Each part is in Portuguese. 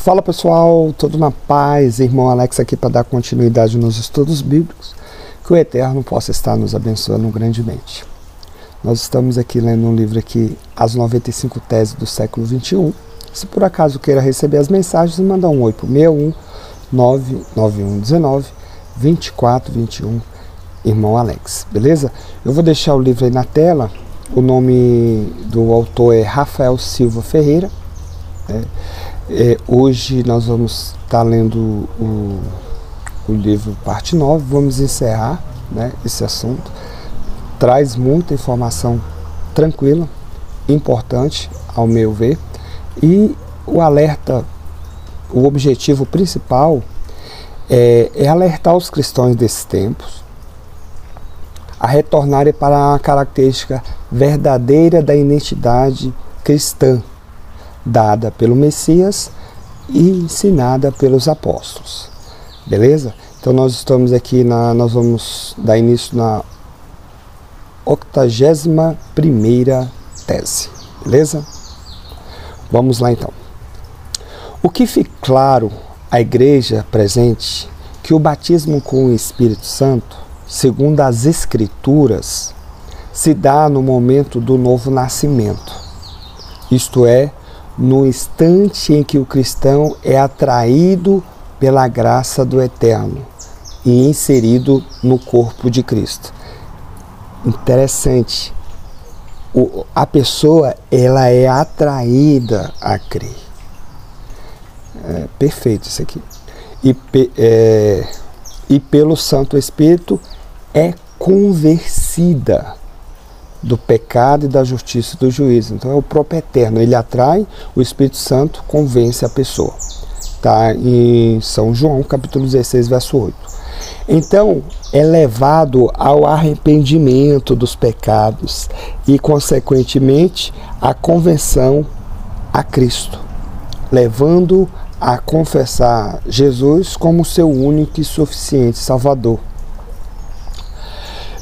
Fala pessoal, tudo na paz? Irmão Alex aqui para dar continuidade nos estudos bíblicos, que o Eterno possa estar nos abençoando grandemente. Nós estamos aqui lendo um livro aqui, As 95 Teses do Século XXI. Se por acaso queira receber as mensagens, manda um oi para o 61 99119 2421, Irmão Alex, beleza? Eu vou deixar o livro aí na tela. O nome do autor é Rafael Silva Ferreira. Hoje nós vamos estar lendo o livro parte 9, vamos encerrar, né, esse assunto. Traz muita informação tranquila, importante ao meu ver, e o alerta, o objetivo principal é alertar os cristãos desses tempos a retornarem para a característica verdadeira da identidade cristã, dada pelo Messias e ensinada pelos apóstolos. Beleza? Então nós estamos aqui, nós vamos dar início na 81ª tese. Beleza? Vamos lá então. O que fica claro à igreja presente que o batismo com o Espírito Santo, segundo as Escrituras, se dá no momento do novo nascimento, isto é, no instante em que o cristão é atraído pela graça do Eterno e inserido no corpo de Cristo. Interessante, a pessoa ela é atraída a crer. Perfeito isso aqui. E pelo Santo Espírito é convencida do pecado e da justiça e do juízo. Então é o próprio Eterno, ele atrai, o Espírito Santo convence a pessoa. Está em São João, capítulo 16, verso 8. Então é levado ao arrependimento dos pecados e, consequentemente, à conversão a Cristo, levando a confessar Jesus como seu único e suficiente Salvador,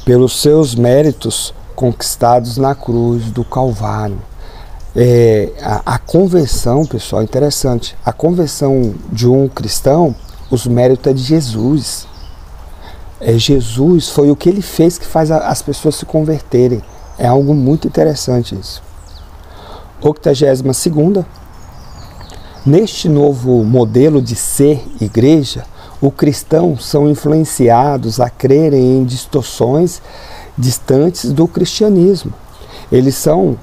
pelos seus méritos conquistados na cruz do Calvário. A conversão, pessoal, interessante. A conversão de um cristão, os méritos é de Jesus. Jesus foi o que ele fez que faz as pessoas se converterem. É algo muito interessante isso. 82ª. Neste novo modelo de ser igreja, os cristãos são influenciados a crerem em distorções distantes do cristianismo. Eles são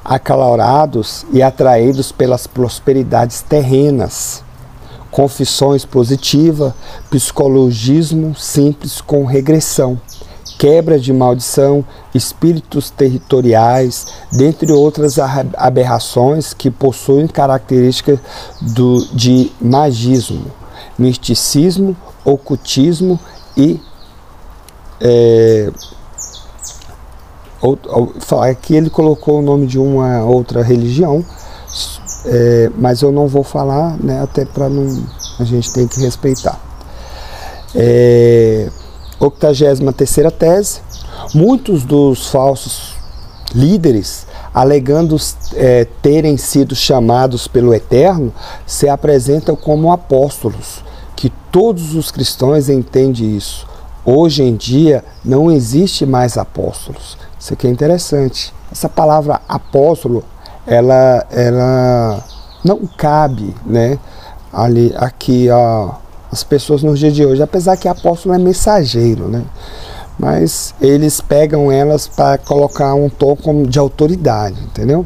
acalorados e atraídos pelas prosperidades terrenas, confissões positivas, psicologismo simples com regressão, quebra de maldição, espíritos territoriais, dentre outras aberrações que possuem características de magismo, misticismo, ocultismo e aqui ele colocou o nome de uma outra religião, mas eu não vou falar, né, até para não, a gente tem que respeitar. 83ª tese. Muitos dos falsos líderes, alegando terem sido chamados pelo Eterno, se apresentam como apóstolos, que todos os cristãos entendem isso. Hoje em dia não existe mais apóstolos. Isso aqui é interessante. Essa palavra apóstolo, ela não cabe, né, aqui as pessoas nos dias de hoje, apesar que apóstolo é mensageiro, né? Mas eles pegam elas para colocar um tom de autoridade, entendeu?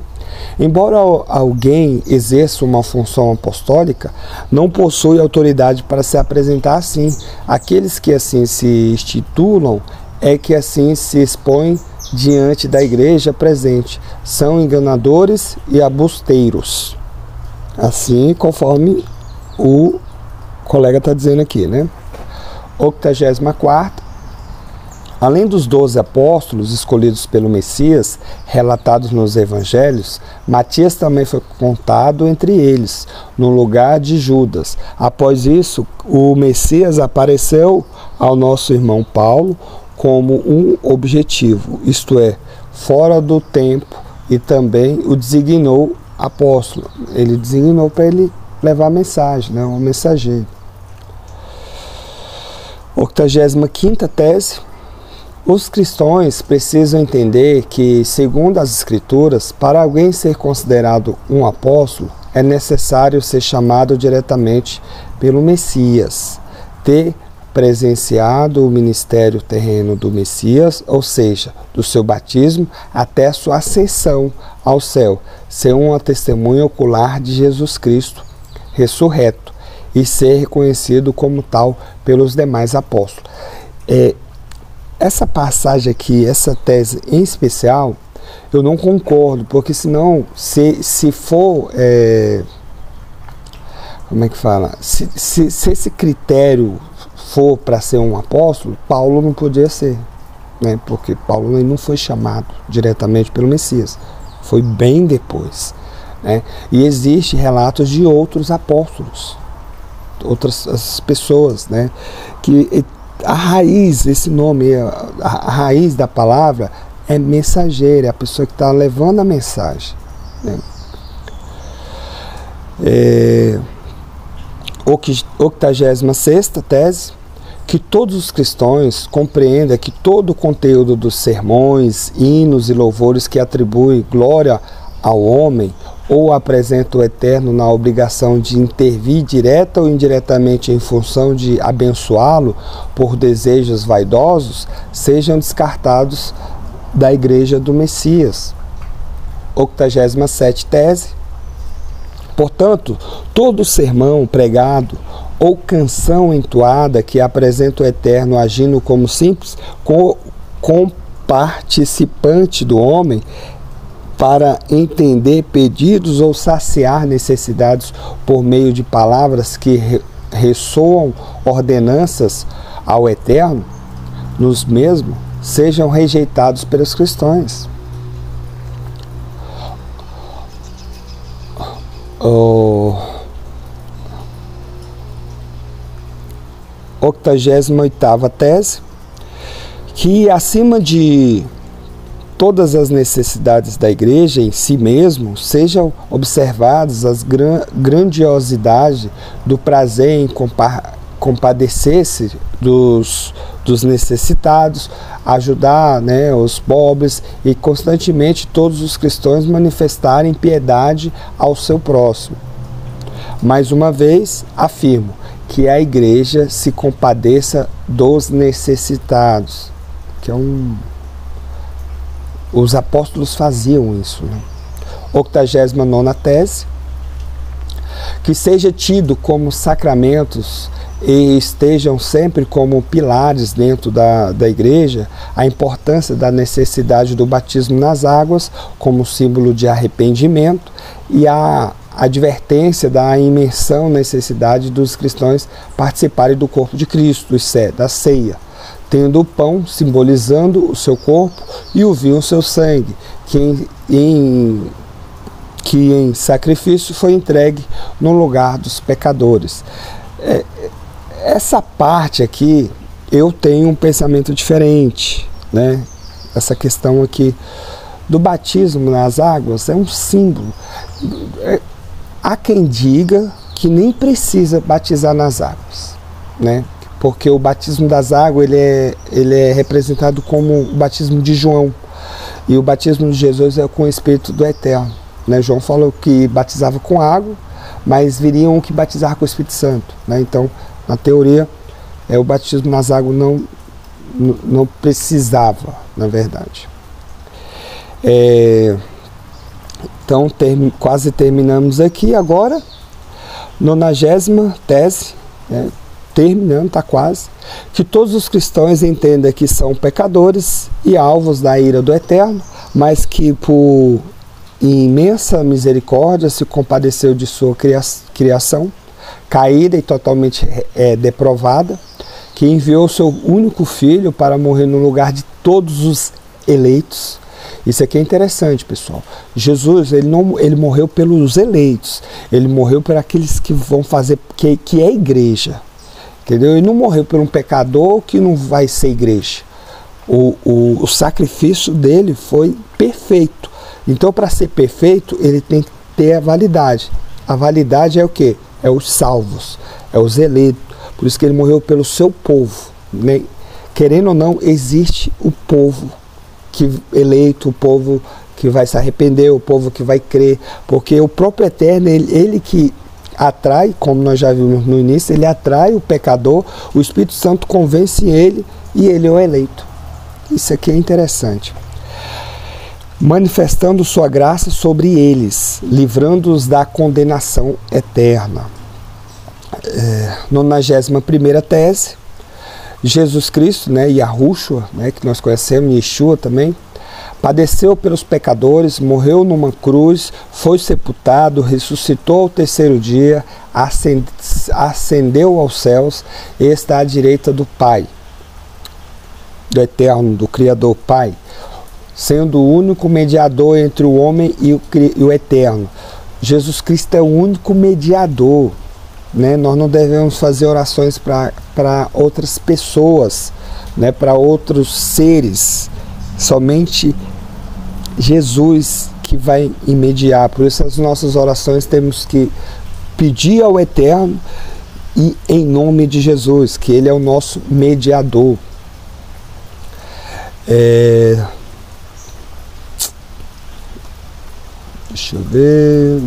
Embora alguém exerça uma função apostólica, não possui autoridade para se apresentar assim. Aqueles que assim se institulam é que assim se expõem diante da igreja presente. São enganadores e abusteiros. Assim, conforme o colega está dizendo aqui, né? 84ª. Além dos 12 apóstolos escolhidos pelo Messias, relatados nos evangelhos, Matias também foi contado entre eles, no lugar de Judas. Após isso, o Messias apareceu ao nosso irmão Paulo como um objetivo, isto é, fora do tempo, e também o designou apóstolo. Ele designou para ele levar a mensagem, né? Um mensageiro. 85ª tese. Os cristãos precisam entender que, segundo as Escrituras, para alguém ser considerado um apóstolo, é necessário ser chamado diretamente pelo Messias, ter presenciado o ministério terreno do Messias, ou seja, do seu batismo até sua ascensão ao céu, ser uma testemunha ocular de Jesus Cristo ressurreto e ser reconhecido como tal pelos demais apóstolos. Essa passagem aqui, essa tese em especial, eu não concordo, porque senão, se for, como é que fala? Se esse critério for para ser um apóstolo, Paulo não podia ser, né? Porque Paulo não foi chamado diretamente pelo Messias, foi bem depois, né? E existe relatos de outros apóstolos, outras pessoas, né? Que a raiz, esse nome, a raiz da palavra é mensageiro, é a pessoa que está levando a mensagem, né? 86ª tese. Que todos os cristãos compreendam que todo o conteúdo dos sermões, hinos e louvores que atribuem glória ao homem ou apresenta o Eterno na obrigação de intervir direta ou indiretamente em função de abençoá-lo por desejos vaidosos, sejam descartados da Igreja do Messias. 87ª tese. Portanto, todo sermão pregado ou canção entoada que apresenta o Eterno agindo como simples comparticipante do homem para entender pedidos ou saciar necessidades por meio de palavras que ressoam ordenanças ao Eterno, nos mesmos, sejam rejeitados pelos cristãos. 88ª tese. Que acima de todas as necessidades da igreja em si mesmo, sejam observadas as grandiosidade do prazer em compadecer-se dos necessitados, ajudar, né, os pobres e constantemente todos os cristãos manifestarem piedade ao seu próximo. Mais uma vez, afirmo que a igreja se compadeça dos necessitados, que é os apóstolos faziam isso, né? 89ª tese. Que seja tido como sacramentos e estejam sempre como pilares dentro da igreja a importância da necessidade do batismo nas águas como símbolo de arrependimento e a advertência da imersão necessidade dos cristãos participarem do corpo de Cristo, da ceia, tendo o pão simbolizando o seu corpo e o vinho o seu sangue, que em sacrifício foi entregue no lugar dos pecadores. Essa parte aqui eu tenho um pensamento diferente, né? Essa questão aqui do batismo nas águas é um símbolo. Há quem diga que nem precisa batizar nas águas, né? Porque o batismo das águas ele é representado como o batismo de João, e o batismo de Jesus é com o Espírito do Eterno, né? João falou que batizava com água, mas viria um que batizava com o Espírito Santo, né? Então, na teoria, o batismo nas águas não precisava, na verdade. Então, quase terminamos aqui agora. 90ª tese, né? Terminando, está quase. Que todos os cristãos entendam que são pecadores e alvos da ira do Eterno, mas que por imensa misericórdia se compadeceu de sua criação, caída e totalmente deprovada, que enviou seu único filho para morrer no lugar de todos os eleitos. Isso aqui é interessante, pessoal. Jesus, ele morreu pelos eleitos, ele morreu por aqueles que vão fazer, que é a igreja, entendeu? Ele não morreu por um pecador que não vai ser igreja. O sacrifício dele foi perfeito. Então, para ser perfeito, ele tem que ter a validade. A validade é o quê? é os salvos, é os eleitos. Por isso que ele morreu pelo seu povo, né? Querendo ou não, existe o povo que eleito, o povo que vai se arrepender, o povo que vai crer, porque o próprio Eterno, ele que atrai, como nós já vimos no início, ele atrai o pecador, o Espírito Santo convence ele e ele é o eleito. Isso aqui é interessante. Manifestando sua graça sobre eles, livrando-os da condenação eterna. 91ª tese, Jesus Cristo, né, Yahushua, né, que nós conhecemos, Yeshua também, padeceu pelos pecadores, morreu numa cruz, foi sepultado, ressuscitou ao terceiro dia, ascendeu aos céus e está à direita do Pai, do Eterno, do Criador Pai, sendo o único mediador entre o homem e o Eterno. Jesus Cristo é o único mediador, né? Nós não devemos fazer orações para outras pessoas, né? Para outros seres. Somente Jesus que vai mediar. Por isso as nossas orações temos que pedir ao Eterno e em nome de Jesus, que Ele é o nosso mediador. Deixa eu ver.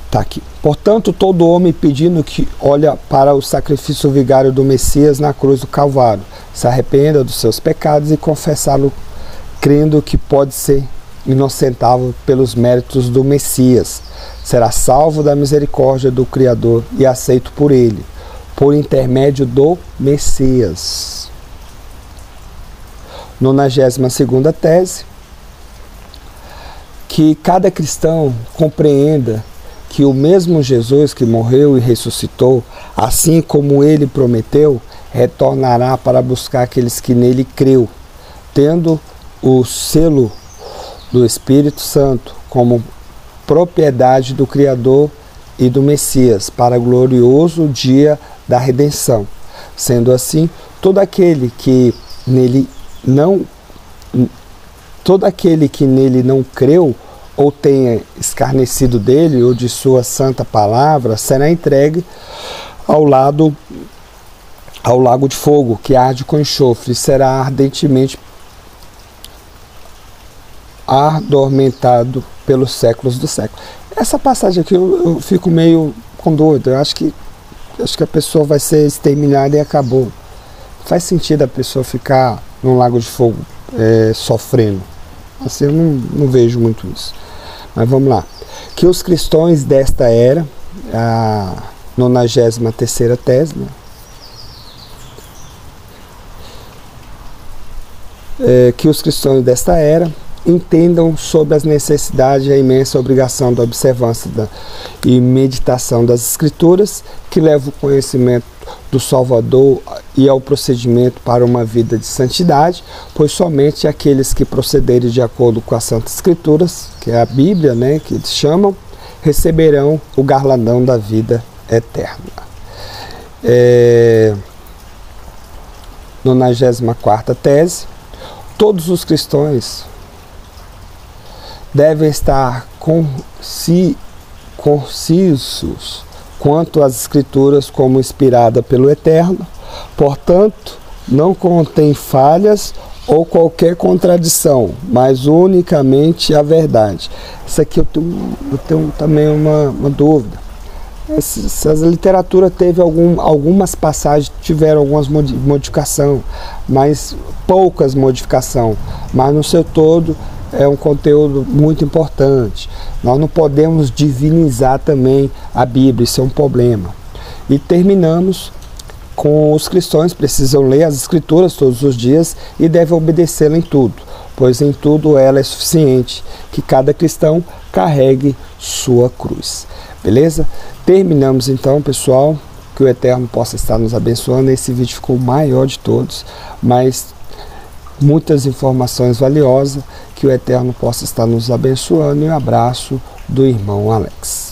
Tá aqui. Portanto, todo homem pedindo que olha para o sacrifício vigário do Messias na cruz do Calvário, se arrependa dos seus pecados e confessá-lo, crendo que pode ser inocentável pelos méritos do Messias, será salvo da misericórdia do Criador e aceito por ele, por intermédio do Messias. 92ª tese, que cada cristão compreenda que o mesmo Jesus que morreu e ressuscitou, assim como ele prometeu, retornará para buscar aqueles que nele creu, tendo o selo do Espírito Santo como propriedade do Criador e do Messias para o glorioso dia da redenção. Sendo assim, todo aquele que nele não creu ou tenha escarnecido dele ou de sua santa palavra, será entregue ao lago de fogo, que arde com enxofre, e será ardentemente adormentado pelos séculos dos séculos. Essa passagem aqui eu fico meio com dúvida. Eu acho que a pessoa vai ser exterminada e acabou. Faz sentido a pessoa ficar num lago de fogo sofrendo. Assim, eu não vejo muito isso. Mas vamos lá. Que os cristãos desta era, a 93ª tese, né? Que os cristãos desta era entendam sobre as necessidades e a imensa obrigação da observância e meditação das Escrituras, que leva o conhecimento do Salvador e ao procedimento para uma vida de santidade, pois somente aqueles que procederem de acordo com as Santas Escrituras, que é a Bíblia, né, que eles chamam, receberão o galardão da vida eterna. 94ª tese, todos os cristãos devem estar concisos quanto às Escrituras como inspirada pelo Eterno, portanto, não contém falhas ou qualquer contradição, mas unicamente a verdade. Isso aqui eu tenho também uma dúvida. Essa literatura teve algumas passagens, tiveram algumas modificações, mas poucas modificações, mas no seu todo é um conteúdo muito importante. Nós não podemos divinizar também a Bíblia, isso é um problema. E terminamos com os cristãos precisam ler as Escrituras todos os dias e devem obedecê-la em tudo, pois em tudo ela é suficiente, que cada cristão carregue sua cruz. Beleza? Terminamos então, pessoal, que o Eterno possa estar nos abençoando. Esse vídeo ficou o maior de todos, mas muitas informações valiosas, que o Eterno possa estar nos abençoando. E um abraço do irmão Alex.